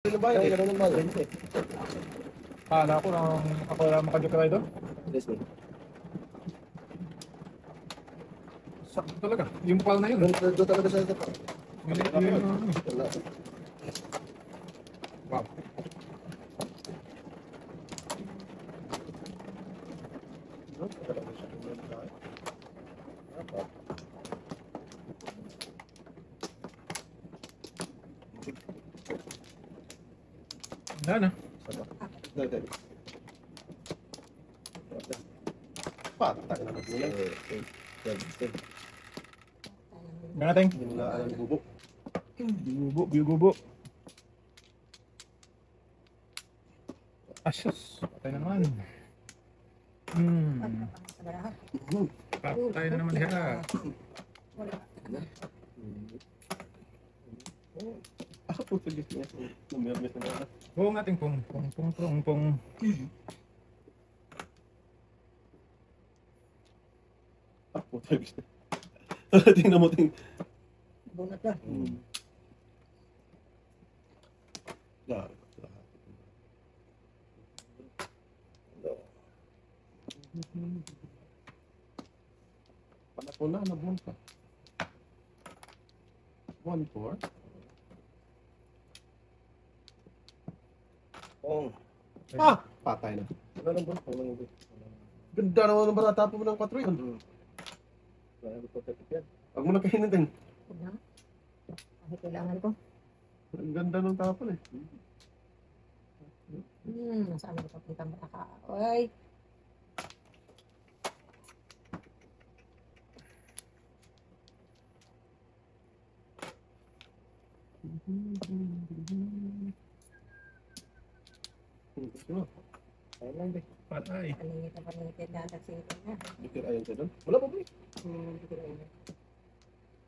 Ano ba yun? Ganun ba yun? Kala ko lang ako lang makadikray doon. Yes, man. Sakto talaga. Yung pal na yun. Doon talaga sa ito. Wala. Wow. Wala na. Patay na mag-ulan. Nga natin. Binulaan ng bubok. Biugubo. Asyos. Patay naman. Patay na naman siya. Ako po sa gitna. Numirmis na naman. Oo nga ting pong. Ako po sa gitna. Tingnan mo, tingnan. Bunot na. Panako na, nabuhan ka. 1-4. Ah! Patay na. Wala nang buwan. Ganda naman ng barata po ng 4 yun. Huwag mo na kainin din. Huwag na. Kahit kailangan ko. Ang ganda ng tapon eh. Saan ako papunta ka? Oy. Ayun lang din. Patay. Paningit na paningit. Dadagsin ko na. Bikir ayun ka doon. Wala pa ba eh? Bigyan ko na.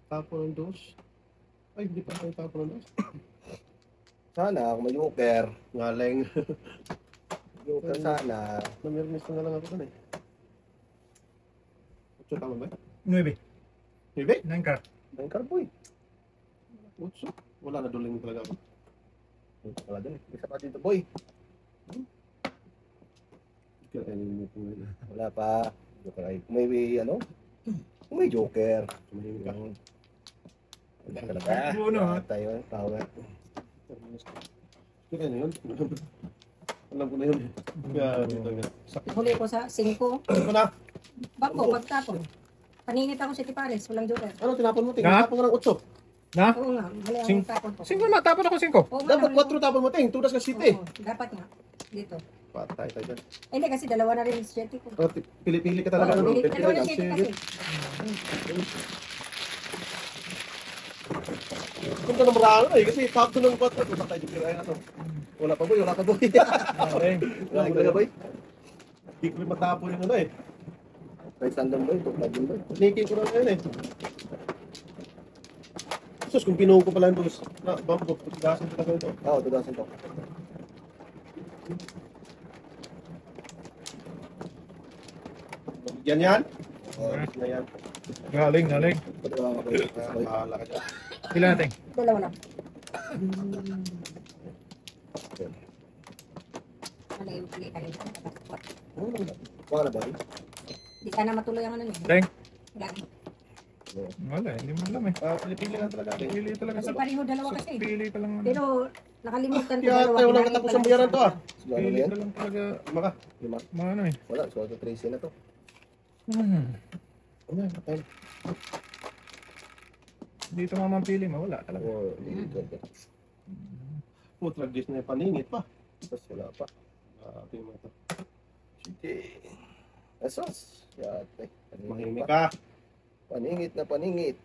Tapon ng dos. Ay, hindi pa tayo tapon ng dos. Sana kung may joker, Ngaleng. joker sana. Namirmis na lang ako doon eh. 8 tama ba? 9. Hibi? 9 ka. Ang karboy. 8. Wala na duling talaga ako. Ito pala dun eh. Isa pa dito boy. Bikir ayun mo po ngayon. Wala pa. Joker ay. Kung may ano? Kung may joker. Tumahimik ka. Wala talaga. Buo na, ha? Tayo. Power. Bikir ayun yun. Alam ko na yun. Kaya dito nga. Huli ko sa 5. Ano na? Bako, pagtapon. Paningit ako sa Tipares. Walang joker. Ano tinapon mo? Ha? Tinapon ka ng 8. Na? Oo nga. Mali Sing- ang tapon ko. 5 na. Tapon ako 5. Oo nga, Dapat naman. 4 tapon mo ting. Tudas ka city. Oo, dapat nga. Dito. Patay tayo dyan. Ay, hindi kasi dalawa na rin yung 7 ko. Oh, pili-pili ka talaga. Oo, Ano? dalawa Pili-pili na ka. 7 kasi. Kung ka na marano eh. Kasi top 2 ng 4. Kung tayo bikir ayun na to. Wala pa boy. Wala pa boy. Wala pa boy. Hindi ko rin matapon yung ano eh. Right hand boy. Tukad din boy. Niki ko na ngayon eh. Sus, kung pinuho ko pala yung dos. Na, bambok. Tugasan ko talaga ito. Oo, tugasan to. Yan yan. Oo. Na yan. Galing. Patuwa ka boy. Boy. Bahala ka dyan. Ilan natin? Dalawa lang. Ano yung pili ka rin? Wala na boy. Di sana matuloy ang ano niya. Teng. Wala. Wala. Hindi mo alam eh. Pili-pili lang talaga. Pili talaga. Kasi pareho dalawa kasi. Pili ka lang. Pero nakalimutan ko Kaya dalawa. tayo walang Kinain katapos pala ang bayaran isa. to ah. Siguro na Pili yan. ka lang talaga. Maka. Lima. Mga ano eh. Wala. So, 13 na to. Ano yan? Patay. Dito mamang pili mo. Wala talaga. Oo, hindi joker. Putrag dis na yung paningit pa. Tapos wala pa. Tingnan mo ito. Sige. Esos. Yate. Mahimik ka. Paningit na paningit.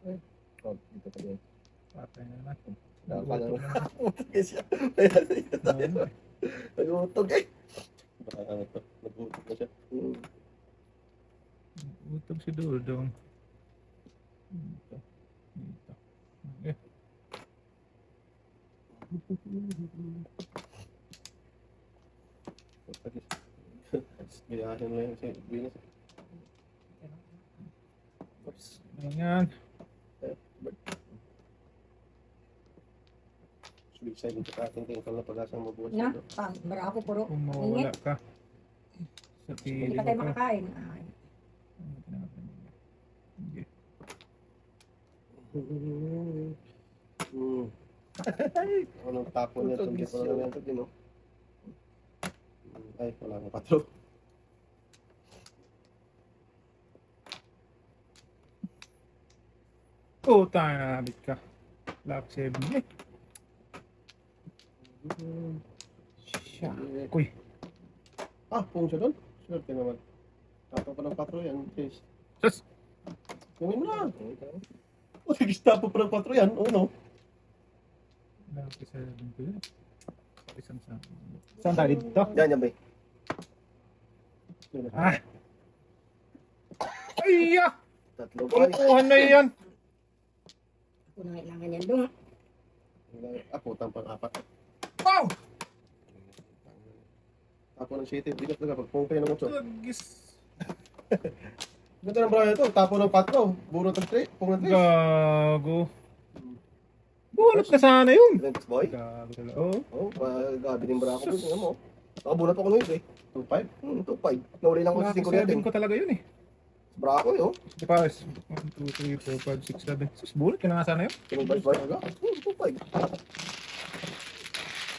Ay. Oh, dito pa din. Patay na natin. Utog eh siya. Ayan, dito tayo. Nag-utog eh. Baka ano ito. Nag-utok na siya. Utog si Dudong. Dito. Dito. Eh. Gayahin lang yung Venus. Oops. Ano yan? Suicide dito ka ating tingin na pag-asang mabuhay Na, sa'yo. marako puro. Kung mawawala ka sa Hindi piling pa tayo ko. makakain. Ay, Sige. Anong tapo niya itong dito na lang ito din, no? Ay, wala nga patro. Puta na nabit ka. Lock 7 eh. Siya. Kuy. Ah, pung siya doon? Swerte naman. Tapo pa ng patro yan, please. Sus! Gawin mo na. O, nag-stop pa ng patro yan, o no? Lock 7 ko yun. Isang sa... Saan tayo dito? Yan, yan, bay. Ah! Ay! Tatlo, bay. Kukuhan na yan! ako na kailangan yan doon. Ah, putang pang-apat. Wow! Tapo ng city, bigat na kapag pung kayo ng utso. Lagis. Ganda ng braya ito, tapo ng patro. Bunot ng tre, pung ng tres. Gago. Bunot na sana yun. Lentis, boy. Gago talaga. Oo. Oh, gabi din bara ako. Tingnan mo. Nakabulat ako ngayon, eh. 2-5. 2-5. Nauli lang ko sa 5 7 natin. ko talaga yun eh. Brako, eh, oh. Di pa, 1, 2, 3, 4, 5, 6, 7. Sus, bullet ka na nga sana yun. Tingnan ba, boy? 2-5.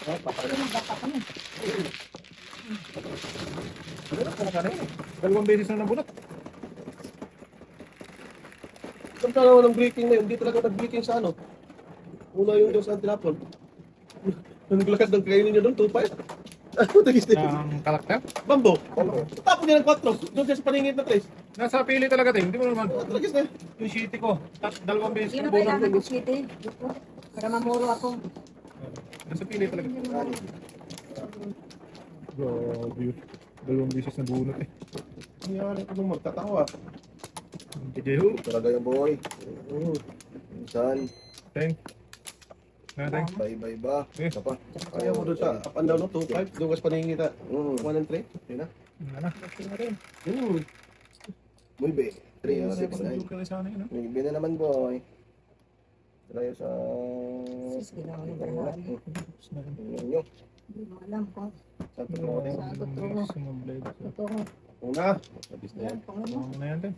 Pero magdapa ka na. Bullet ka na sana yun eh. Dalawang beses na nabulot. Saan ka naman ng breaking na yun? Hindi talaga nag-breaking sa ano. Una yung doon sa antinapol. Naglakas ng kainin niya doon, 2-5. Ano tagis na Ng karakter. Bambo. Tapo niya ng 4. Doon siya sa paningit na 3. Nasa pili talaga tayo. Hindi mo naman. Tagis na. Yung shitty ko. Dalawang beses Yun na ang bulot. kailangan ko, sweetie. Para mamuro ako. Nasa pili talaga. Grabe yun. Dalawang beses na bunot eh. Nangyari ko nung magtatawa. Jejeho. Talaga yung boy. Minsan, Teng. Natin. bye-bye ba? Eh. Isa pa. Kaya mo doon sa up and down, no? 2-5. Doon kas paningit na 1 and 3. Yun na. Ano na. Muy be. 3 Ano 6 9. na sana yun. May bin na naman, boy. Tayo sa... Sis, ginawa ni Bernardo. Tingnan nyo. Hindi mo alam kung Saan pa tumating? Sumablade. ito. Una. Sabis na yan. Yan, Panginoon. Ano na yan din?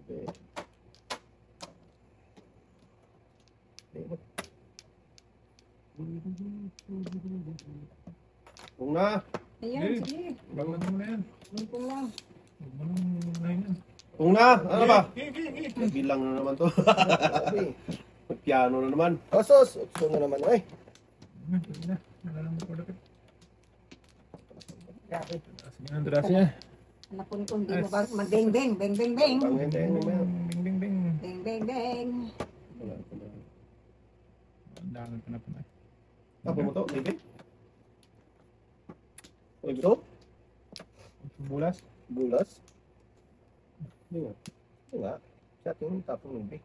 Okay. Una. Ayan, sige. Baglag mo na yan. Lumpong lang. Huwag mo nang unahin yan. Una. Ano ba? Gigi. Bilang na naman to. Grabe. Piano na naman. Osos! Utso na naman, eh. Sige na. Wala lang ako dapat. Grabe. Sige na, drasi niya. Anak ko nito, hindi mo ba mag-beng-beng, beng-beng-beng. Panghintayin mo yan. Bing, bing, bing. Beng-beng-beng. Wala. Ang dami pa na pa na. Tapo mo to, baby. Ito? Bulas. Bulas. Hindi nga. Hindi nga. Sa ating tapong nubi.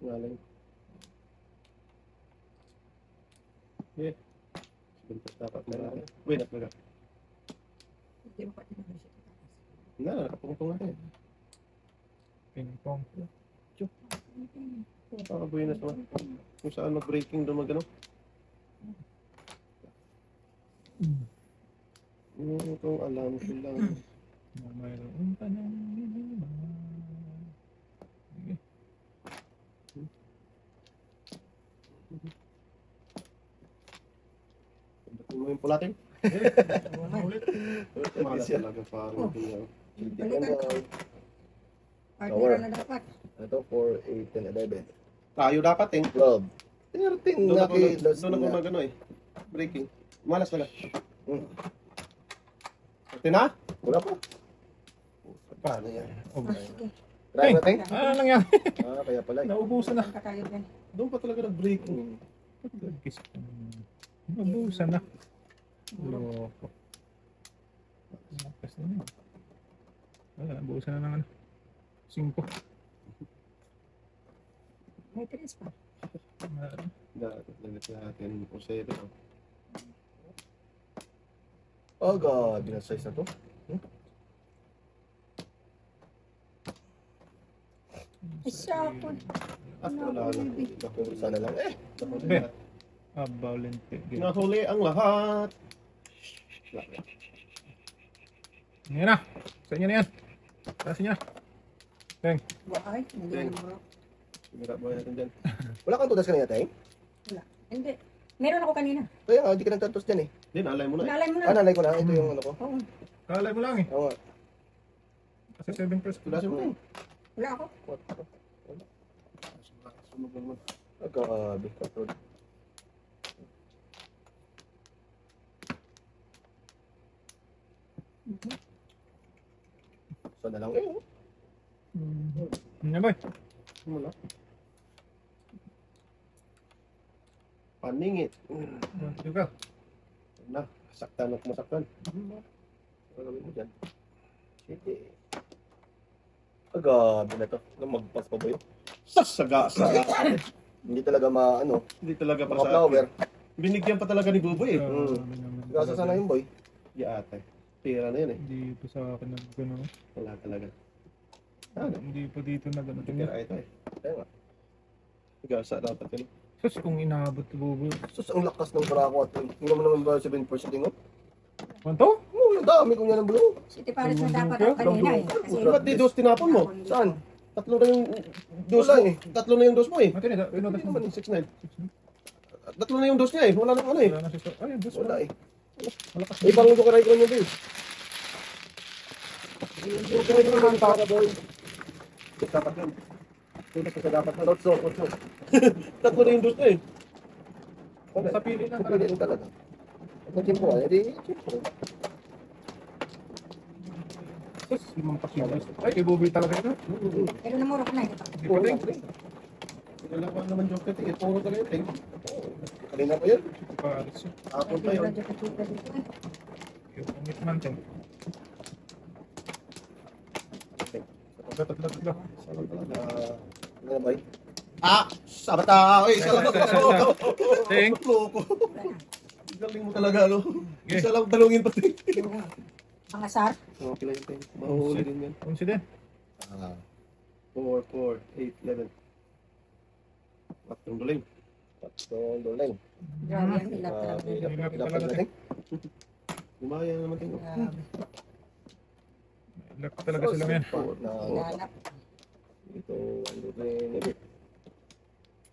Ngalan. Yeah. Bintas dapat na. Wait, talaga. Hindi mo pa tinanong siya. Na, nakapungtong natin. Ping pong. Nakakabuhay na naman. Kung saan mag-breaking doon mag-ano. Itong alam ko lang. Na mayroon pa ng minima. Sige. Ba't mo yung pulating? Ulit. Malas talaga parang hindi. Tingnan mo. Partner na dapat. Ito, 4, 8, 10, 11. Tayo dapat eh. 12. 13 Doon na ako, kilos doon ako na. mag-ano eh. Breaking. Malas pala. Hmm. Ito na? Wala pa. Paano yan? Oh, Ah, sige. Try natin. ano nangyari? Ah, kaya pala. Naubusan na. Saan ka tayo din? Doon pa talaga nag-breaking. Kiss. Naubusan na. Loko. Lakas na yun. Wala, naubusan na ng ano. 5. May tres pa. Dapat lagat natin po sa ito. Oh god, binasize na to. Isa ako. At wala na. Naku, sana lang eh. Be. Abalente. Nahuli ang lahat. Yan na. Sa inyo na yan. Tasin niya. Teng. Ay, hindi Teng. naman. Hirap mo natin dyan. Wala kang tudas kanina, Teng? Wala. Hindi. Meron ako kanina. Kaya nga, hindi ka nagtatos dyan eh. Hindi, naalay mo na eh. Nalay mo na. Nalay ko na. Ito yung ano ko. Oo. Kalay mo lang eh. Oo nga. Kasi 7 first. Tudasin mo na eh. Wala ako. Sunog naman. Nagkakabi ka, Tol. Sana lang eh. Yan boy. Wala. Paningit. Yung ka. Na, saktan ako masaktan. Ano gawin mo dyan? Sige. Agabi na to. Magpas pa ba yun? Sasaga sa Hindi talaga maano. Hindi talaga pa Mga sa flower. Binigyan pa talaga ni Buboy eh. Gasa sana yung boy. Di ate. Pera na yun eh. Hindi pa sa akin nag gano'n. Wala talaga. Hindi pa dito na gano'n. Pera ito eh. Kaya nga. Gasa dapat yun. Sus, kung inaabot ko bubo. Sus, ang lakas ng barako at hindi mo naman ba 7% yung Kwanto? Oo, ang dami kong yan ang bulong. City Paris na dapat ako kanina eh. Kasi Ba't di dos tinapon mo? Saan? Tatlo na yung dos Wala mo. eh. Tatlo na yung dos mo eh. Mati na, Hindi inutas mo. naman 6'9". Tatlo na yung dos niya eh. Wala nang ano eh. Wala na siya. Ay, Diyos. Wala eh. Malakas. Ay, bangon ko karay ko niya, Bill. Karay ko naman para, boy. Dapat yun. Tulad ka dapat na lotso. Tatlo na yung dos niya eh. Sa pili na Sa pili lang talaga. At nag timpo ka, edi, timpo. Sus, limang pasilyo. Ay, kay Buboy talaga ito. pero namuro ko na ito. Hindi pa din. Wala pa naman joke eh. Puro talaga yun eh. Kanina pa yun. Hindi pa alis yun. Hapon pa yun. Radyo ka dito eh. Yung pangit man din. Tatlo. Sarang talaga. Ano na, boy? Ah! Sabata! Uy, isa lang ako. Ting. Loko. Galing mo talaga, no? Okay. Isa lang talungin pati. Yung pangasar. Okay lang yun, mahuhuli din yan. Kung si din. 4, 4, 8, 11. Tatlong duling. Tatlong duling. Grabe ang ilat talaga. Ilap pa natin. Lumaya naman tayo. Grabe. Lak talaga sila ngayon. Ilalap. Ito, ang duling.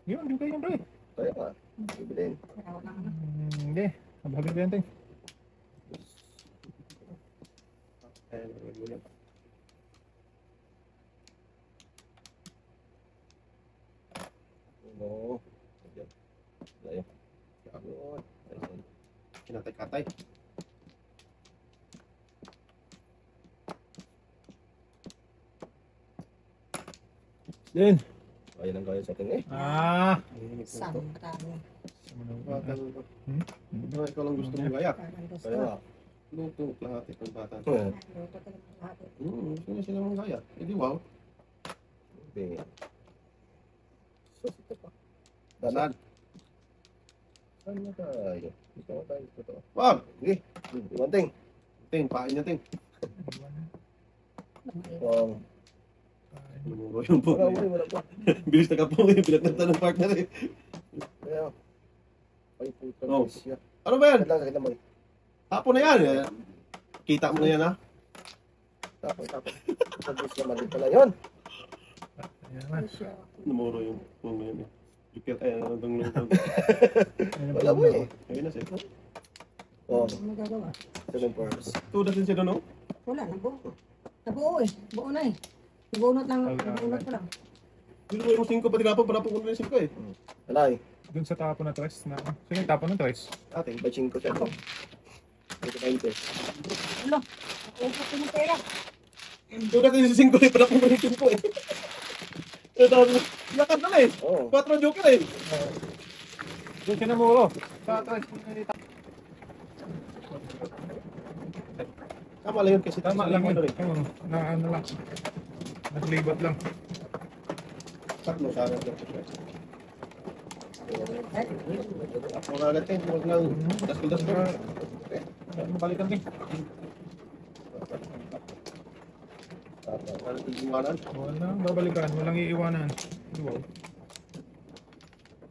Yun, yung kayo bro. Kaya nga, bibilin. Pero na ano. Hindi. Nabagay ko yan ting. Ayan, gagawin mo yan. Ano? Ayan. Ayan. Yun. Ayun. Kinatay-katay. Din. Kaya lang kaya sa atin eh. Ah. Saan? Marami. Batang. Hmm? Ikaw lang gusto mong gaya. Parang gusto. Kaya nga. Luto lahat itong bata. Luto talaga lahat eh. Gusto niya sila mong gaya. Eh di wow. Hindi. Sus, ito pa. Saan? Saan na tayo? Ito na tayo. Ito. Wag! Sige. One thing. Ting, pain niya, ting. Lumuro yung po. Wala pa. Bilis na ka po eh. Pinagtagta ng partner eh. Kaya. Ay, puta. Oh. Siya. Ano ba yan? Sakit lang, sakit lang, boy. Hapon na yan eh. Kita mo na yan ha. Tapos. Tapos naman din pala yun. Ayan naman. Lumuro yung po ngayon eh. Jukir, ay ano itong lungkod. Wala mo eh. Ayun na siya. Oh, Ano gagawa? 7 points. Tudas din siya doon, no? Wala, nabuo. Nabuo eh. Buo na eh. Bunot lang. Bunot ko lang. Hindi mo yung 5 pa tinapon para pupunta yung 5 eh. Alay. Doon sa tapo na twice na. Sige, tapo na twice. Ating baching ko siya. Ito kayo test. Ulo. Naubos ko ng pera. Tudas din yung 5 eh. Para pupunta yung 5 eh. Ito, lakad na eh. Oo. 4 joker eh. Doon siya namuro. Sa twice. Tama lang yun kasi Tama lang yun. ano rin. Oo, na ano lang. Naglibot lang. Saklo sa akin. Ako nga agad eh. Huwag lang. Daskal-daskal. Ano balikan din? Ano yung iwanan? Wala, babalikan. Walang iiwanan. Wow.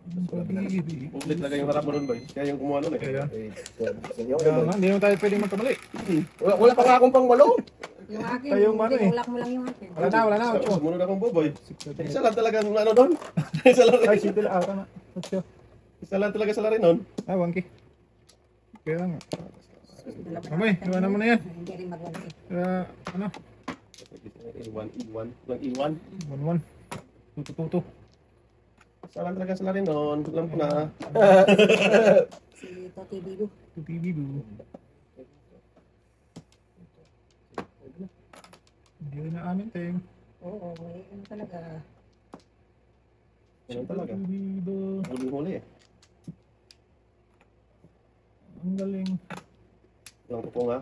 Ulit na kayong harap mo nun, boy. Kaya yung kumuha nun eh. Kaya, Inyo, kaya nga, hindi naman tayo pwedeng magkamali. wala pa nga akong pang malo. Yung akin, Kayo, Mari. hindi, ulak mo lang yung akin. Wala na. Sumunod akong boboy. Isa lang talaga ang ano doon. Isa lang. Ay, sige lang. Tama. Ocho. Isa lang talaga sa lari nun. Ah, 1K. Kaya nga. Mamay, iwanan mo na yan. Hindi rin mag-1K. Kaya, ano? Iwan. Lang iwan. 1-1. Tuto. Isa lang talaga sa lari nun. Alam ko na. Si Toti Bigo. Tuti-bigo. Hindi rin na amin, Teng. Oo, ano talaga. Ganun talaga. Tuti-bigo. Huli-huli eh. Ang galing. Lang ko nga.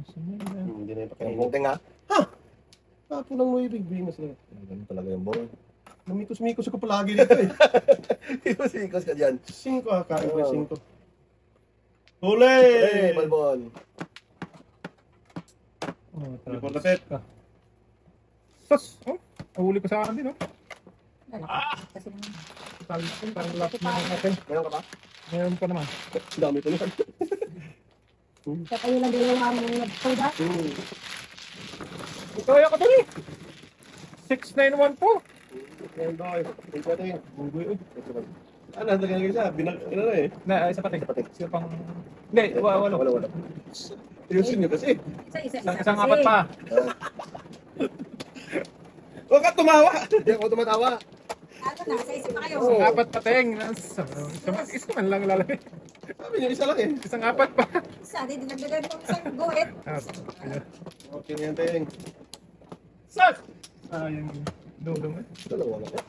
Sumila. Hindi na yung Ang pakainin. kunting ha. Tapo lang mo ibig bimas lang. Ganun talaga yung boy. Namikos-mikos ako palagi dito eh. Sikos ka dyan. 5 kain ko yung 5. Huli! Hey, Balbon. Oh, Report na set. Tos! Oh, nahuli pa sa akin din, oh. Ano? Kasi naman. Parang lapit na natin. Meron ka ba? Meron pa naman. Dami to yan. Kaya kayo lang din yung aming nag-sold ha? Ito ay ako dali. 6914. Yan boy. Ito ito yun. Bugoy, uy. Ano, nagagay isa. Ano na eh. Na, isa pati. Isa pang... Hindi, walo. Wala. Ayusin nyo kasi. Isa. Isang apat pa. Huwag ka tumawa! Hindi ako tumatawa. Ano na, isa pa kayo. Isang apat pa, Teng. Isa man lang lalagay. Sabi niyo, isa lang eh. Isang apat pa. Isa, di dinagdagan mo isang guhit. Okay na yan, Teng. Sak! Ah, yung dudong eh. Dalawa na ko.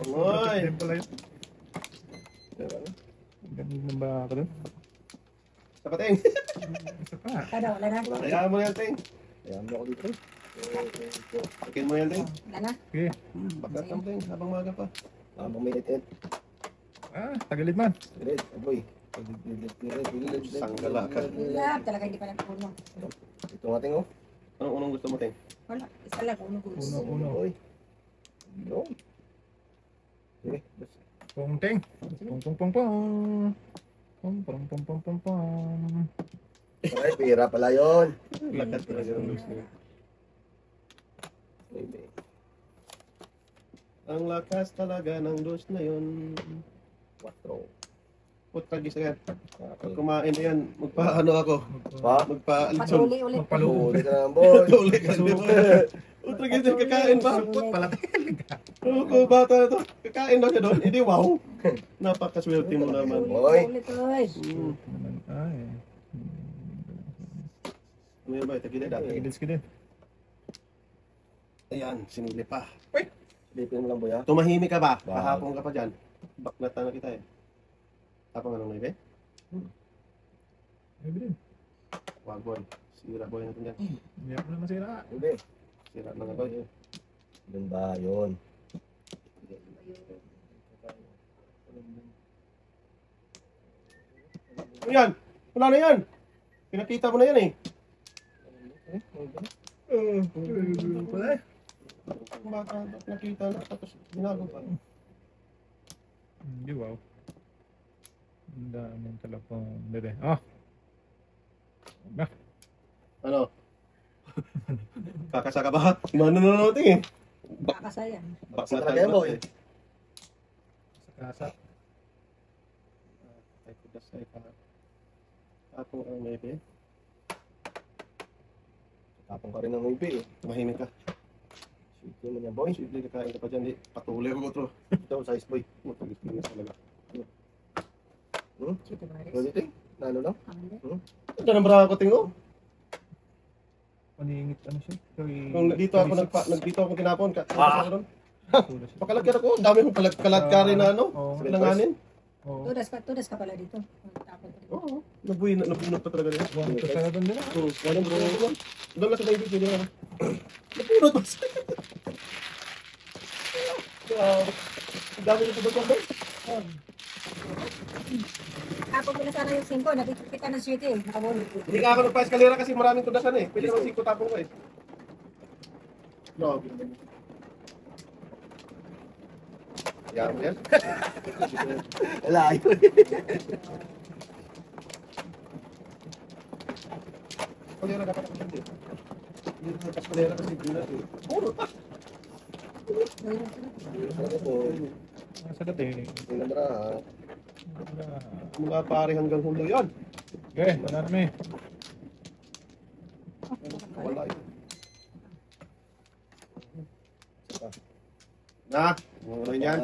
Amoy! Yan pala yun. Ganun ba ako dun? Isa pa, Teng. Isa pa. Kada, wala na. Kayaan mo yan, Teng. Ayan mo ako dito. Akin mo yan, Teng. Wala na. Okay. Bakat lang, Teng. Habang maga pa. Habang may itit. Ah, tagalid man. Red, boy. Sanggala ka. Wala, talaga hindi pa nagpuno. Ito nga ting oh. Anong unang gusto mo, Teng? Wala, isa lang, uno gusto. Uno. Boy. Yo. Eh, Pong Teng. Pong. Pong. ay, pira pala yun. Lakat talaga ng gusto niya. Ang lakas talaga ng dos na yun. 4. Putragis na yan. Pag kumain na yan, magpaano ako. Pa? Magpa-alison. Patuli ulit. Huli ka naman, boy. Tuli ka dito. Putragis na kakain ba? Pala. Oo, kung bata na to. Kakain na siya doon. Hindi wow. Napakaswerte mo naman. Boy. Ulit, ulit. Ay. Ano yun ba? Tagilid dati. Skidin. Ayan, sinili pa. Silipin mo lang, boy, ha? Tumahimik ka ba? Wow. Kahapon ka pa dyan. Baklat na kita eh. Tapang anong naibe? Ay, bilin. Wag boy. Sira boy natin dyan. Hindi ako naman sira. Hindi. Sira na nga boy. Yun ba, yun. Ano yan? Wala na yan. Pinakita mo na yan eh. Pala eh. Baka nakita na tapos binago pa. Hindi, wow. Ang daming talapang. Dede. Ah! Ano? Kakasa ka ba? Mano na natin eh. Kakasayan. Baklat Talaga yan, boy. Sa kasa. Ay, kudasay ka. Ako ang maybe. Tapong ka rin ng uipi, eh. Tumahimik ka. Sige mo niya, boy. Simple kakain ka pa dyan. Di, patuloy mo to. Ito, size, boy. Matalis-tilis talaga. Chito Baris. Pwede, ting. Nano lang? Amanda. Ito ng bra ko tingo. Paningit ano siya? Nung dito ako nagdito ako tinapon ka. Pakalagyan ako. Ang dami kong kaladkari na ano. Oo. Langanin. Oo. Tudas ka pala dito. Tapon pa dito. Oo. Nabunot pa talaga rin. Buwan ko sa doon din ah. Oo. Walang bro. Doon lang sa may video niya. Nabunot ba siya? Wow. Ang dami nito doon ba? Tapon ko na sana yung 5. Nakikita ng city eh. Nakabunod. Hindi ka ako nagpa-eskalera kasi maraming tudasan eh. Pwede naman 5 tapong ko eh. No. Yan, yan. Layo. Kalera dapat ako hindi. Hindi ko sa kalera kasi hindi natin. Puro pa. Sa dati. Mula pare hanggang hulo yan. Okay, marami. Wala yun. Na, wala yan.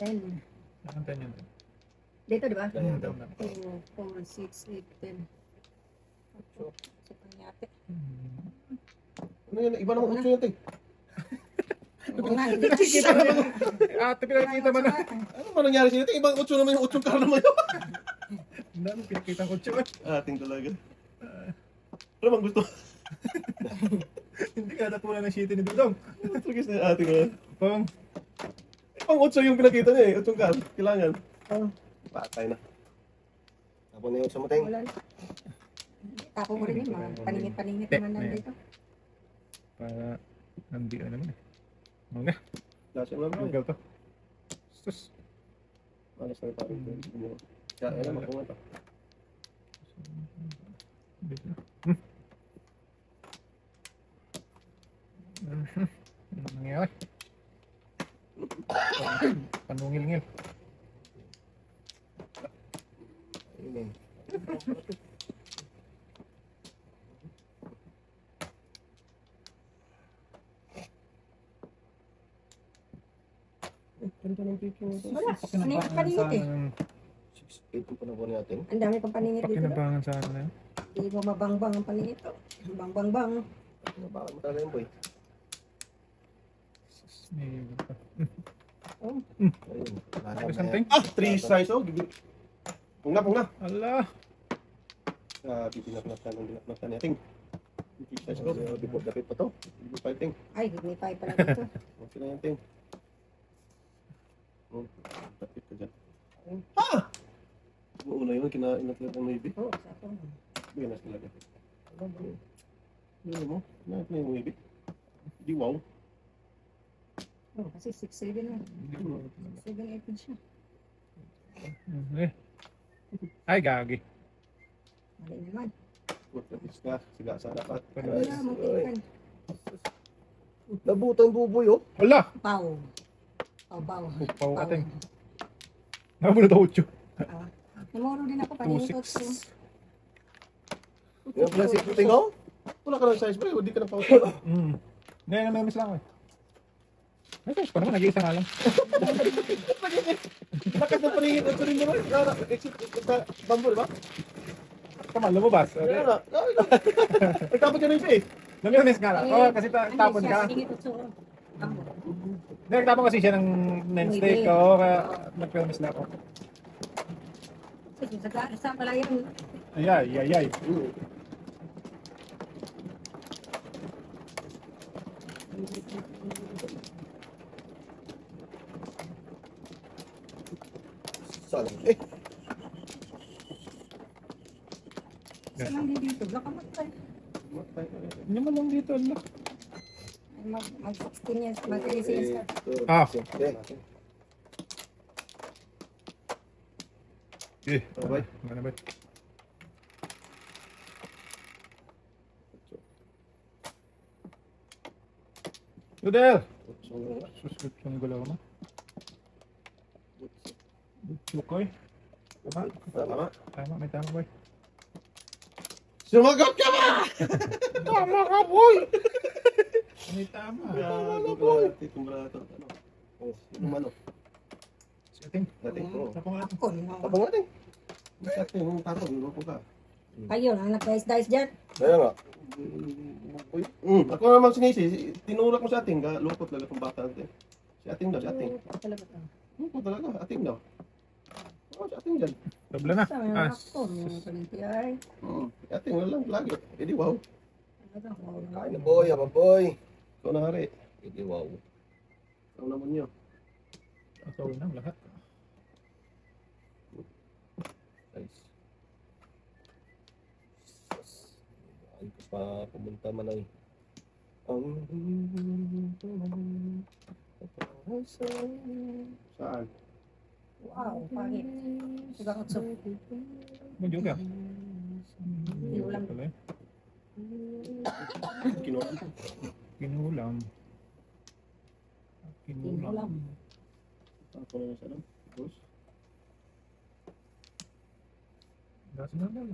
10. Ang ganyan. Dito, di ba? Ganyan daw na. 2, 4, 6, 8, 10. Sa panyate. Ano yan? Iba naman utso yan, te. Oo nga, hindi na. Kita mo yung ate, pinakita mo na. Ano ba nangyari sa ito? Ibang utso naman yung utsong kar naman yun. Ang dami, pinakita ko siya. Ating talaga. Ano bang gusto? Hindi ka natulan ng shitty ni Dudong. Tragis na yung ating ah. Pong, Ibang utso yung pinakita niya eh. Utsong kar. Kailangan. Patay na. Tapos na yung utso mo, Teng. Wala na. Tapo mo rin yun, mga paningit-paningit naman nandito. para hindi ano naman eh. Mga Lasa naman eh. Google to. Sus. Malas na tayo. Kaya alam ako nga pa. Dito na. Ano nangyari? Panungil-ngil. Ayun eh. Ganda ng picture mo. Wala, paningit-paningit eh. 6-8 yung panahon natin. Ang dami pang paningit dito. Pakinabangan sa ano na yun. Hindi mo mabangbang ang paningit. Bang-bang-bang. Nabakan mo talaga yun, boy. Sus, may iba pa. Ayun. May something? Ah! 3 size oh. Pung na. Ala! Binaknatan ng binaknatan niya. Ting. 3 size oh. Dapit pa to. Bipay ting. Ay, may pala dito. Okay na yan ting. Tapit ka dyan. Ha! Buo na yun. Kinainat lang ng maybe. Oo, sapo. Binas talaga. Ano mo? Ano yung maybe? Di wow. Oo, kasi 6-7 na. 7-8 na siya. Eh. Ay, gagi. Mali naman. Tapos na. Siga sa dapat. Wala, magkailan. Nabutan buboy, oh. Ala! Pau. Pau. Pau ating. Nabulot ako 8. Namuro din ako panintot ko. 2-6. Yung pala si Puting, oh. Wala ka ng size bro. Hindi ka ng pauta. Hindi, namimiss lang ako eh. May size pa naman, nag-iisa nga lang. Lakas ng paningin. Ito rin naman. Exit sa bamboo, di ba? Kamal, lumabas. Kaya na. Nagtapos ka na yun eh. Namimiss nga lang. Oo, kasi tapon ka. Paninit ko sa bambo. Nagtapon kasi siya ng nine-steak. Oo, kaya nag-miss lang ako. Sige, sa palayan. Ay. Saan? Saan lang din dito? Baka matay. Hindi mo lang dito, ala. Mag-16 years, mag-16 years ka. Ah. Okay. Eh, Okay. ano ba? Tudel! Susut yung gulaw mo. Sukoy. Tama? Tama. Tama, may tama boy. Sumagot ka ba? Tama ka boy! May tama. Tama boy. Tumbrato. Ano? Oh, yung ano? Si Ating. Dating ko. Tapong nga. Ako, Tapos nga din. Sa atin, yung tapos, yung ko ka. ayun, ang nag-dice dyan. Kaya nga. Ako naman sinisi, tinulak mo sa ating, lupot lang itong bata natin. Si ating daw, si ating. Talaga to. Lupot talaga, ating daw. Oo, si ating dyan. Dobla na. Sa mga ako, mga PNPI. Si ating, wala lang, lagi. E di wow. Kain na, boy. Ama, boy. Ikaw na hari. Hindi, wow. Ikaw naman nyo. Ito na lahat. Nice. Ay, pa pumunta man ay. Saan? Wow, pangit. Tigang utso. May joke ah. Kinulam. Pala eh. Kinuha. Kinulam. Kinulam. Ako na sa ano? Boss? Nasa na lang.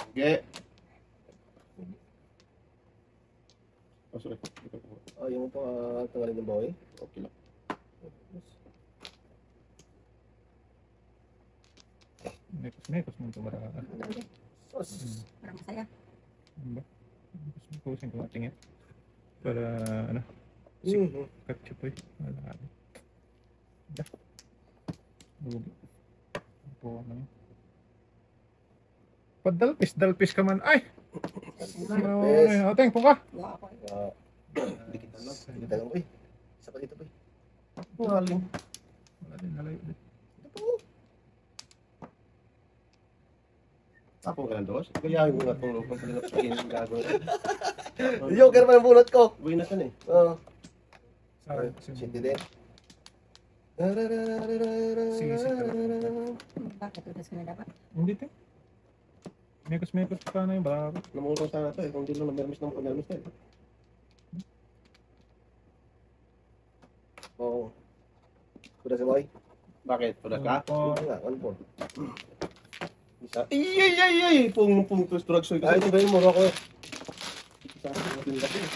Okay. Oh, sorry. Yung tanggalin ng bawi? Okay lang. Mekos mo ito para. Sus. Parang masaya. Ano ba? Pusin ko ating para ano, ketchup eh. Wala. Da. Lugi. Po ano. Dalpis ka man. Ay. Dalpis. Ateng po ka. Wow, ako. Dikitan lang. Dikitan lang. Uy. Isa pa dito, boy. Maling. Wala din nalayo din. Ako ka lang, dos. Kayawin mo nga itong lupang palinap sa kinang gagawin. Joker pa yung bunot ko. Buhay na yan eh. Oo. Sige. din. Bakit udas ka na dapat? Hindi te. Mekos pa na yung barako. Namulong sana ito eh. Kung di lang namermis ng pagmermis na eh. Oo. Kuda si Boy. Bakit? Tulas ka? Oh, Nga, 1-4. Isa. Ay! Pung to structure Ay, ito ba yung mura ko eh. Isa. Matinda ko eh.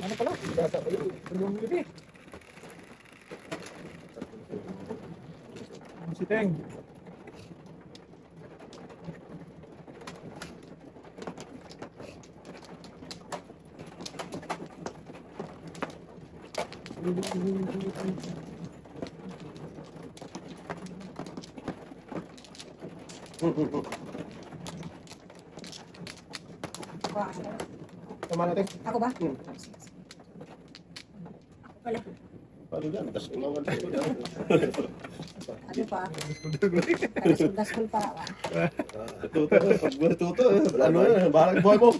ano pala? Yung libi. Si Teng. Wow. Tama natin. Ako ba? Hmm. Ako pala. Paano yan? Tapos umawan ko yan. Ano pa? Daskol pa. Tuto. Pag tuto. Ano yan? Barang buhay mo.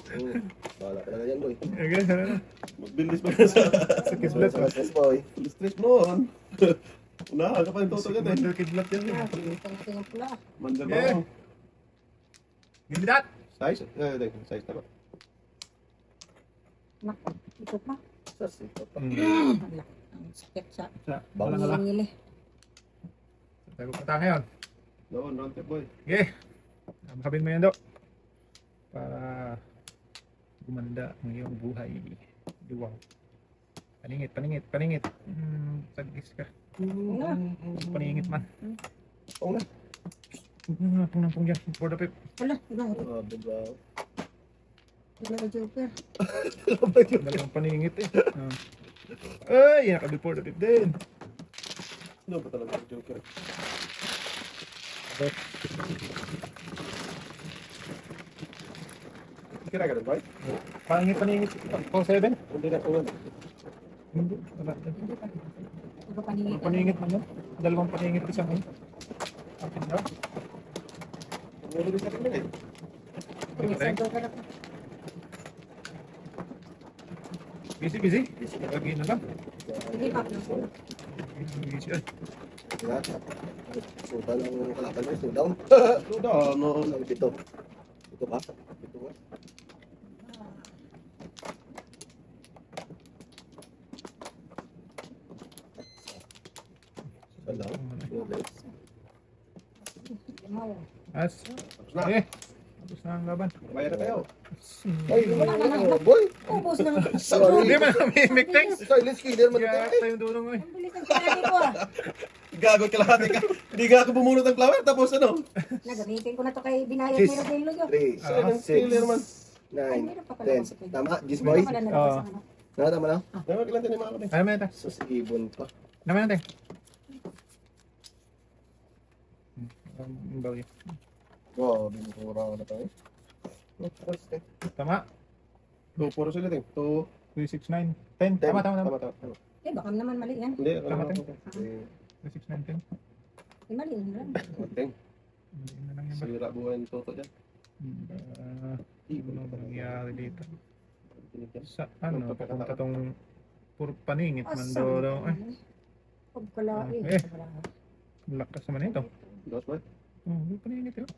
Bahala talaga yan, Boy. Okay, ano? Magbilis pa yan sa Kidlat. Yes, Boy. stress noon. Unahan ka pa yung tuto yan eh. Kidlat yan. Ito natin yung pula. Mandal ba Yeah. mo? Give me that. Size? Size tama. Naku, ito pa. Mm. Ang sakit sa Sa balang-ala. ngili. Tago pa tayo ngayon. Doon, round tip boy. Okay. Makabin mo yan daw. Para gumanda ang iyong buhay. Wow. Paningit. Sagis ka. Paningit man. Oo na. Pung dyan. For the pip. Wala, wala. Grabe, bro. Wala ka joker. Dalawang paningit eh. Ay, nakabi for the pip din. Ano ba talaga yung joker? Kira ka rin, boy? Paningit. Pang 7? Hindi na kuwan. Hindi. Wala. Ito paningit. Paningit man yan. Dalawang paningit isang ay. Akin daw. Hindi ka rin eh. Isang joker ako. Busy. Lagi na lang. Hindi pa. Busy ay. Sudan ang kalaban mo, Sudan. Suda, ano? Ito. Ito ba? Ito ba? Sala. Limaw. As. Tapos na. Tapos na ang laban. Bayar na tayo. Ay, Wala na. Boy! Ubus na. Hindi man may text. Silence killer man Kaya ito. tayong dunong ay. Ang bilis ng pinagi ko ah. Gago kalahati ka. Hindi ka ako bumunot ng flower tapos ano? Nagamitin ko na to kay binayad Sis. ni Rodelo yun. 3, Silence killer man. 9, Meron pa pala 10. ako. Tama, Gis Boy? Wala na Oo. sa ano. Tama na? Ano kailan din yung mga kapatid? Ay, may ito. Sus, ibon pa. Naman natin. Bagay. Wow, binukura ko na tayo. Tama. 2-4 sila din. 2. 3, 6, 9, 10. Tama. Tama. Eh, baka naman mali yan. Hindi, Tama, ano? tama. 3, 6, 9, 10. Eh, mali yan. 10. Hindi na lang yan ba? Sira buhay ni Toto dyan. Ano nangyari dito? Tinigyan. Sa ano, papunta tong puro paningit man daw. Pagkalaki. Eh. Lakas naman ito. Dos boy. Oh, paningit yun.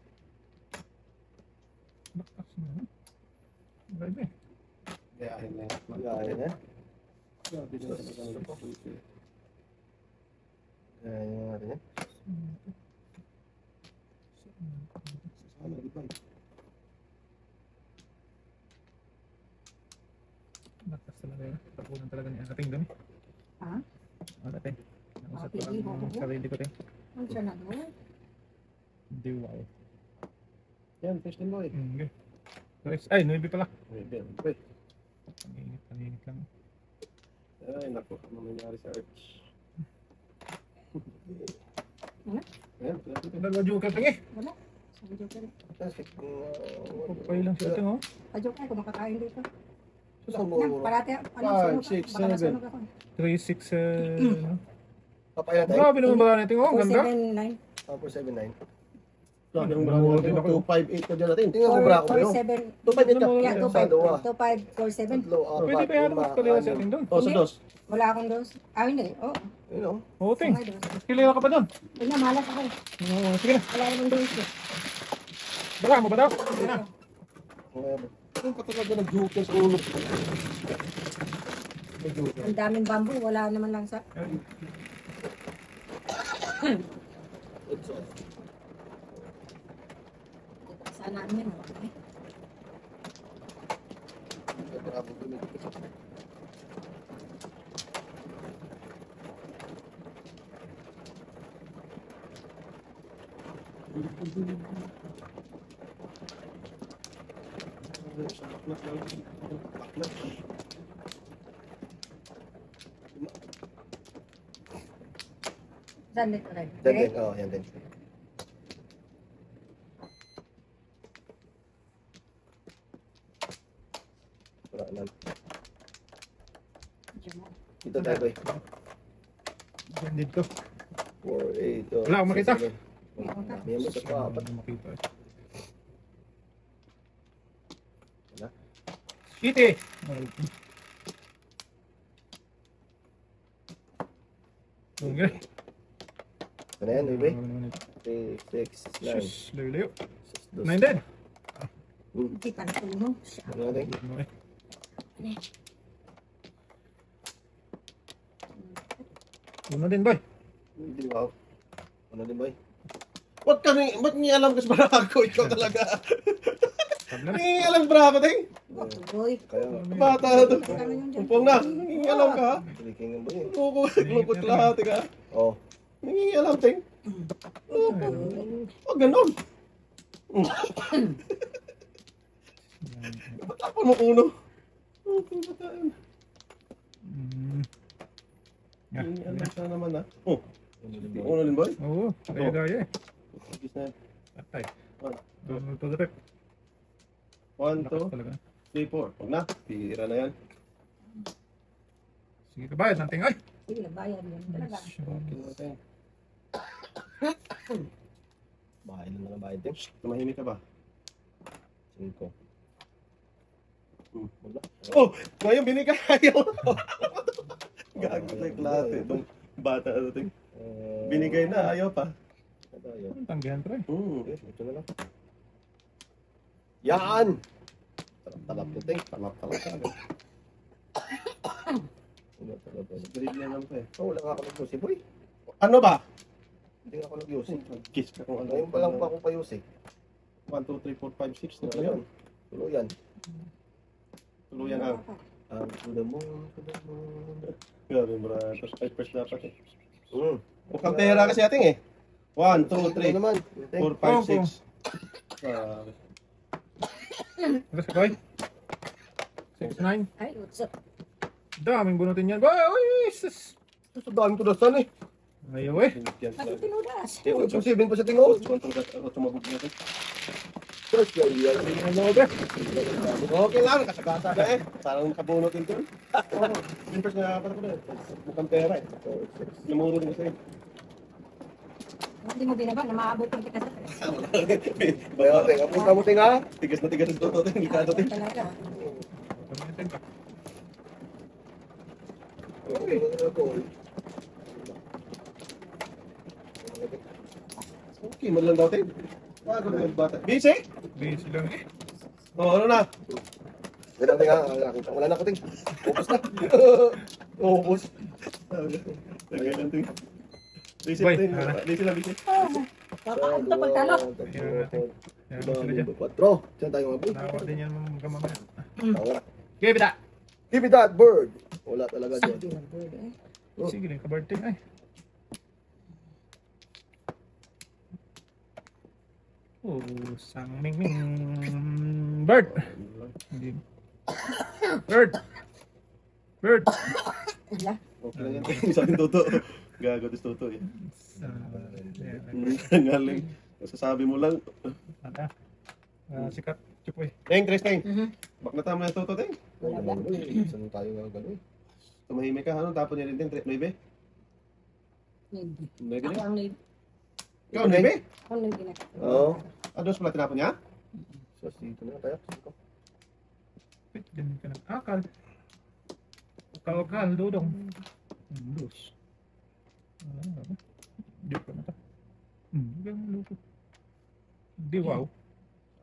Lakas naman. Grabe. Gayahin na yun. Gayahin na. Grabe din sa mga po. Gayahin na natin yan. Sana, di ba? Lakas talaga yun. Tapunan talaga niya. Ating doon. Ha? Ating. Nausap ko Pili mo lang ko. sarili ko. Ano siya na doon? Diwaw. Yan, fish din boy. Okay. Guys, ay, 9 pala. Boy. Paningit lang. Ay, naku. Ano nangyari sa Arch? Ano? Ayan, pala. Dalawa joker lang eh. Wala. Sabi joker. Okay lang siya ito, oh. Joker, kung makakain dito. Susan mo. Yan, parati. Five, six, Baka nasunog seven. ako. 3-6, ano. Papayan tayo. Grabe naman ba natin, oh. Ang ganda. 479. 479. Grabe ang bravo natin. 258 na dyan natin. Tingnan mo bra ko ba yun? 47. 258 ka. Yeah, Ano, Sa dua. 2547. Tatlo, apat, Pwede ba yan lima, mas kaliwa sa anim. atin doon? Oh, sa dos. Wala akong dos. Ah, hindi. Oo. Yun o. Oo, ting. May dos. Kilala ka pa doon. Huwag na, malas ako. Oo, sige na. Wala akong dos. Baka mo ba daw? Sige na. Ano pa talaga ng joker sa ulo? Ang daming bamboo. Wala naman lang sa... Sana namin. Okay. Saan dito rin? Yan din. Oo, yan din. Wala lang. Dito tayo boy. Diyan dito. 4, 8, Wala akong makita. May mo sa pa. Wala akong makita. Wala. Iti! Okay. Ano yan, boy? 3, 6, 9. Sus, layo-layo. 6, 9 din. Hindi pa natulog siya. Ano natin? Okay. Uno din, boy. Hindi wow. Ano din boy? Ba't niya alam kasi barako? Ikaw talaga. Tabla na. Hindi alam barako, ting. Boy. Kaya Bata na to. Umpong na. Hindi alam ka. Clicking ng boy. Lukot lahat, ka. Oh. Hindi alam, ting. Oh, ganun. Tapon mo uno. Yeah. Hindi alam siya naman, ha. Oh, uno din, boy. Oo, gaya-gaya eh. Sige na. Patay. One. Doon to the rep. 1, Lakas 2, talaga. 3, 4. Huwag na. Tira na yan. Sige, kabayad natin. Ay! Sige, bayad yan. Talaga. Okay na tayo. Bahay lang ng bahay din. Tumahimik ka ba? 5. Wala. Oh! Ngayon binigay ayaw. Gago sa klase. Itong bata na ito. Binigay na, ayaw pa. Ang tanggihan pre. Ito na lang. Yan! Talap-talap nito eh. Talap-talap ka agad. Talap-talap ka. Grade na lang pa eh. Oh, wala nga ako nag-yusi boy. Ano ba? Hindi nga ako nag-yusi. Kiss ka kung ano. Ngayon pa lang pa ako pa-yusi. 1, 2, 3, 4, 5, 6 na Ito yun. yan. Tuluyan. Tuluyan ang. To the moon, to the moon. Grabe bro. Tapos 5 first dapat eh. Mm. Mukhang pera kasi ating eh. 1, 2, Ito 3, naman. 4, 5, 6. Grabe. Tapos boy. 6, 9. Ay, utso. Daming bunutin yan. Boy! Uy! Sus! Ito dami ko na sana eh. Ayaw eh. Binigyan Bakit talaga. tinudas? 7 pa sa tingog. Tumabog natin. Search yan yan. Ano ba? Okay lang, kasagasa na eh. Parang nakabunot din to. Yung first na dapat ako na. Mukhang pera eh. Namuro din kasi. Hindi mo binaba na maabot yung kita sa Bayo, ting. Apunta mo, ting, ha? Tigas na tigas ito, ting. Likado, ting. talaga. Gamitin ka. Okay, man lang daw, ting. Bago na yung bata. Busy? Busy lang eh. Oo, ano na? Wala, ting, ha? Wala na ako, ting. Ubus na. Ubus. Lagay lang, ting. Busy, Boy, ting. ano? Busy lang, busy. Papaano to pagtalok? Kaya mo sila dyan. Patro. Diyan tayo mga boy. Nawa din yan mga mamaya. Wala. Okay, bita. Give me that bird. Wala talaga dyan. Sabi ng bird eh. Sige lang, kabarte ay. Oh, sang ming ming. Bird. Hindi. Bird. Bird. Wala. Okay lang yan, ting. Sa akin, Toto. Gago, dis Toto, eh. Ngaling. Sasabi mo lang. Ada. Sikat. Chupoy. Ting, Tres, ting. Mhm. Bak na tama yung Toto, ting. Wala naman, boy. Saan tayo nga gano'n? Tumahimik ka, ano? Tapon niya rin, ting. Maybe? Maybe. Maybe Ako din. ang lead. Ikaw, maybe? Ako ang lead ginagawa. Oo. Ados pala tinapon niya? So, dito na tayo. Wait, ganun ka na. Akal. Akal, dudong. Dos. Di pa na ta. Ganun luto. Di wow.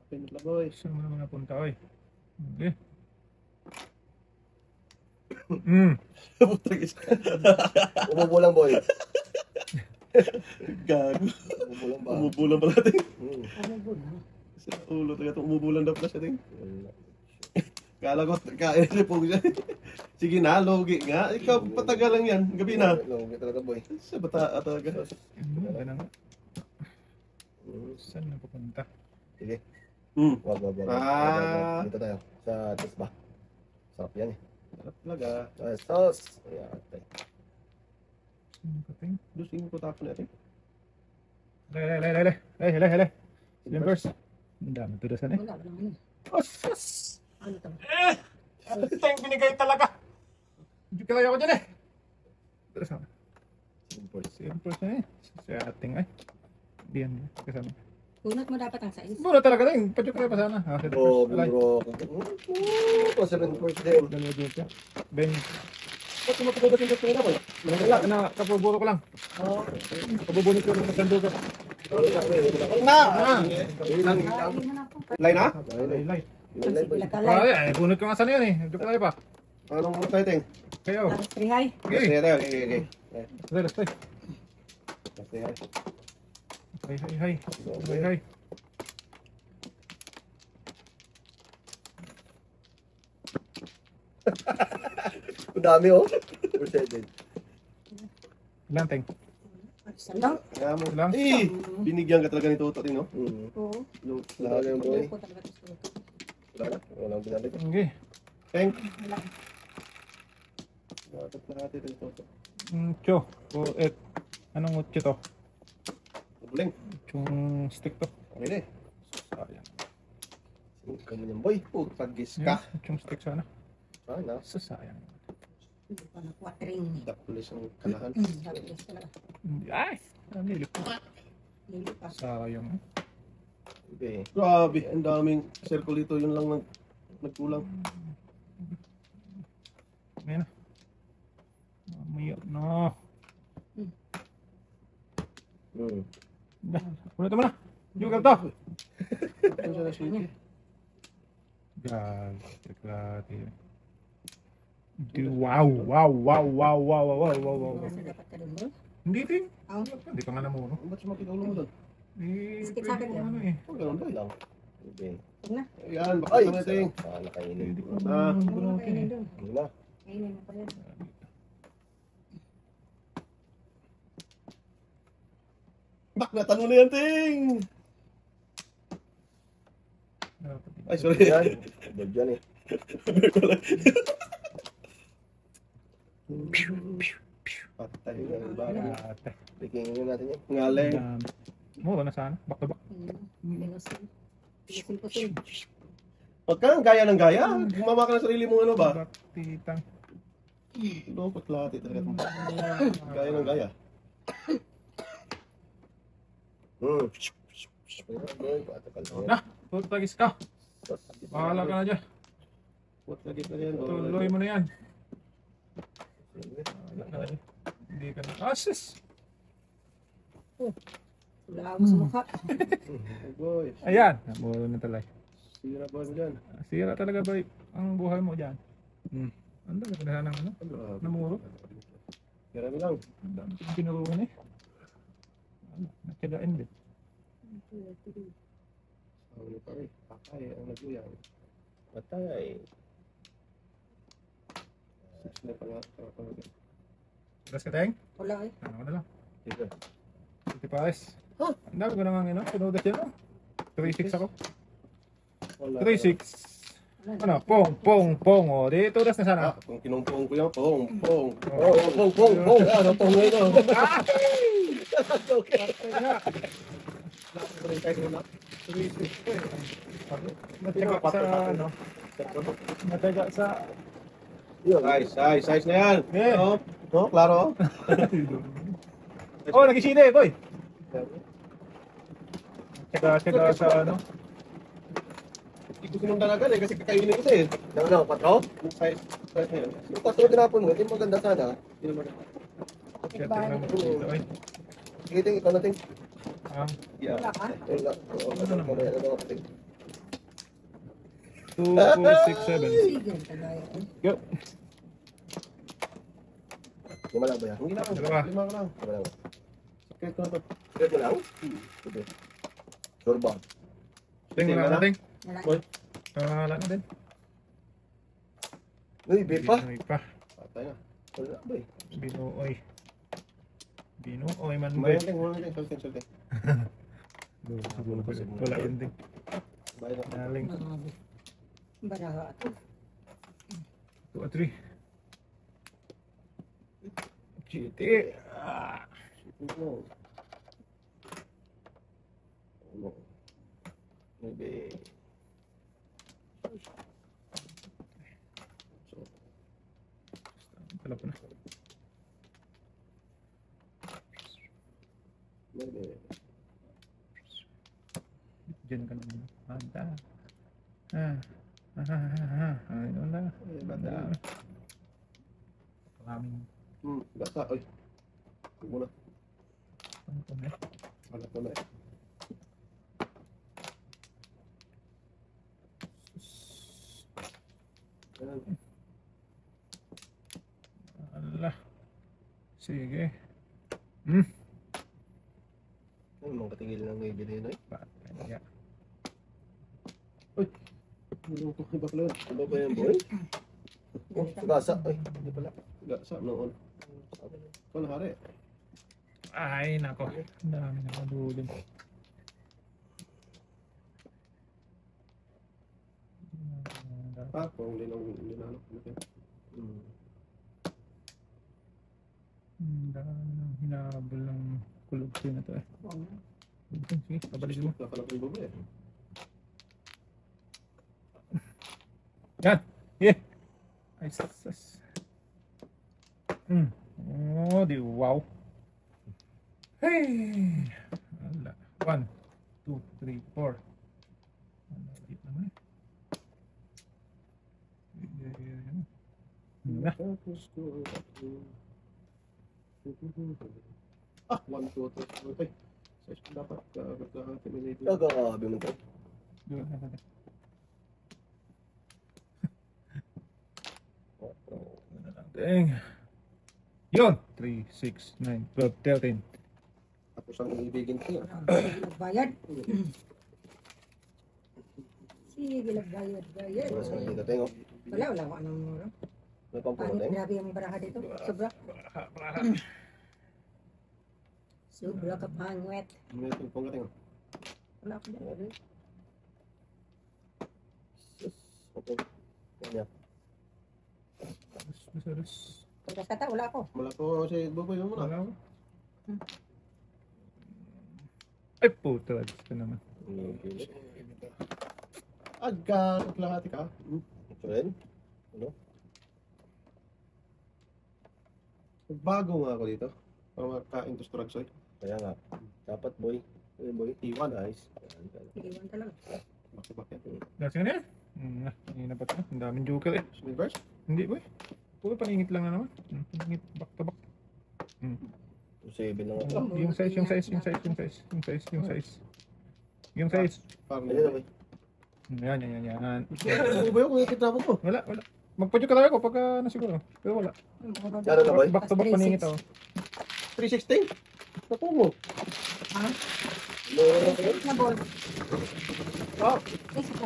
Pinit lang, boy. Saan mo naman napunta, oy? Okay. Putang isa. Umubo lang, boy. Gago. Umubo lang ba? Umubulan pala, ting. Ano ba na? Sa ulo, taga itong umubulan daw pala siya, ting. Kala ko, kain siya po siya. Sige na, logi nga. Ikaw, patagal lang yan. Gabi na. Logi talaga, boy. Sa bata talaga. Ganun nga. Saan na pupunta? Sige. Hmm. Wag. Ah. Dito tayo. Sa tos ba? Sarap yan eh. Sarap talaga. Sauce. Ayan. Saan ka, ting? Dusing ko tapon natin. Lay. Members. Ang dami tudasan eh. Wala ba naman eh. Osas! Ano to? Ting, binigay talaga! Hindi ka layo ko dyan eh. Tudasan. Simple siya eh. Sa ating ay. Hindi yan. Kasama. Kunot mo dapat ang size. Muna talaga ting. Padyok kayo pa sana. Ha, sa Oh, first. Alay. bro. Ito, 7 din. Dalawa dito siya. Ben. Ba't tumatuloy yung dusing na, boy? Wala na. Kapuburo ko lang. Kabubunit ko lang sa sando ko. Na! Ay, na ako. Lay na? Lay. Ilay, boy. Lakalay. Ay, bunot ko nga sana yan eh. Duk tayo pa. Anong muna tayo, ting? Kayo. Tapos trihay. Okay. Sige tayo, okay. Lastay. Hay. Ang dami, oh. Percentage. Ilan ting? Sandang. Kaya mo. Lang. Eh! Binigyan ka talaga ni Toto, ting, no? Oo. Wala yung boy. Ako talaga gusto ko. Walang binalik. Okay. Ting. Dapat lahat ito ni Toto. Cho. Et. Anong utyo to? Buling. Yung stick to. Okay na eh. Sayang. Kami ng boy. Putagis ka. Yung stick sana. Sana. Sayang. Hindi pa na quattering. Dapulis ang kalahan. Dapat talaga. Ay! Ang nilip ko. Hindi pa. Sayang. Okay. Grabe, ang daming circle dito. Yun lang nagkulang. Ngayon na. Mamaya na. Ulit mo na. Yung ganito. Ano siya na siya? Gag. Wow. Nasa dapat ka doon, bro? Hindi din. Oo. Hindi pa nga namuno. Ba't siya makita ulo mo doon? Sakit sa akin pwede yan. ano eh. Oh, ganun ba? Lang. Okay. Huwag na. Ayan, baka Ay! naman ito yung... Sana kainin. Hindi ko Ah. Huwag mo kainin doon. Ano na? Kainin mo pa rin. Bak, natanong na yan, ting! Ay, sorry. Yan. Bad yan eh. Patay na yung bala. Pekingin nyo natin yan. Ngaling. Muro na sana. Back to back. Pinusin. Pinusin. Huwag ka ng gaya ng gaya. Gumawa ka ng sarili mong ano ba? Back titang. Lopot lahat ito. Gaya ng gaya. Na, tutagis ka. Bahala ka na dyan. Put lagi pa yan. Tuloy mo na yan. Wala na dyan. Hindi ka na. Asis! Wala ako sa mukha. Oh, boy. Ayan. Namuro na talay. Sira ba mo dyan? Sira talaga boy. Ang buhay mo dyan. Ang dami ka na ng ano? Namuro. Marami lang. Ang dami ka pinuruan eh. Nakagain din. Ano pa rin? Patay ang naguyang. Patay. Six na pala. Gas ka tayong? Wala eh. Ano ka na lang? Sige. Iti pares. Huh? Ang dami ko naman ano? Pinudas yan oh. 3-6 ako. Wala. 3-6. Ano? Pong. O, di tudas na sana. Ah, kung kinumpong ko yan, pong. Ano, pong ngayon. Okay. Mataga sa ano? Mataga sa... Size na yan. Yeah. No, klaro. Oh, nagisida eh, boy. Tsaga sa ano? Hindi ko sinundan agad kasi kakainin ko siya eh. Ano, patro? Yung size na yan. Yung patro tinapon mo, hindi maganda sana. Hindi naman. Tingnan mo dito ay. Sige, ting, ikaw na ting. Yeah. Wala ka? Wala. Ano, ting. 2, 4, 6, 7. Sige, tagaya eh. Go. Lima lang ba yan? Hindi na ako. Dalawa. 5 ka lang. Lima lang. Sakit ko na to. Sige mo lang? Sige. Sure ba? Tingnan Wala. natin. Wala. Boy. Wala na din. Uy, beef pa? Binoy pa. Patay na. Wala ba eh? Binoy. Binoy man ba? Kumain din, kumain din. Salte. Siguro wala yun din. Bayad na. Naling. Baraha ito. 2 at 3. GT. Ano? Maybe. Wala pa na. Maybe. Diyan ka naman. Handa. Ay, wala. Handa. Maraming Basta. Oy. Muna. ano pa na. Wala ko na eh. Ala. Sige. Ano mong katigil lang ngayon din eh? Patay. Ano ko iba pala yun? Ano ba yan, boy? Oh, sagasa. Ay, hindi pala. Gasa noon. Kung hari. Ay, nako. Ang dami nakadulin. Ah, kung linang. Ang dami nang hinabol ng kulog ko na to eh. Sige, pabalikin mo. Napalap yung bubli eh. Yan! Yeah! Ay, sas. Oh, di wow. Hey! Wala. 1, 2, 3, 4. Malapit naman eh. Na. Tapos ko. Ah, 1, 2, 3, 4, 5. Size ko dapat terminated. Gagabi mo to. Doon na natin. Dang. Yun! 3, 6, 9, 12, 13. Tapos ang ibigin ko yan. Sige, nagbayad. Sige, nagbayad. Wala sa dito, ting. Oh. Wala ko anong muro. May pampuno, Paano ting. grabe yung baraha dito? Sobra. Sobra ka pangwet. May tulpong ka tingin. Wala ko dyan. Okay. Yan. Masaras. Pagkas kata, wala ako. Wala ko si Buboy mo muna. Wala ko. Ay, puta. Ito naman. Agka, naglahati ka. Ito rin? Bago nga ako dito. Para makain to structure. Kaya nga. Dapat, boy. Ayun, boy. Iwan. Nice. Iwan talaga. Back to back yan. Dasi ka na yan. Kanina pa ito. Ang daming joker eh. Swing first. Hindi boy. Puro paningit lang na naman. Paningit back to back. 2-7 lang ako. Yung size. Yung size. Parang Ayun na, boy. Yan. Ano ba yun kung kita mo ko? Wala. Magpadyo ka talaga ko pagka nasiguro. Pero wala. Ano na, boy? Back to back paningit ako. 360? Naku mo. Ha? Lower na, boy. Na ball. Ah, Yes, ito.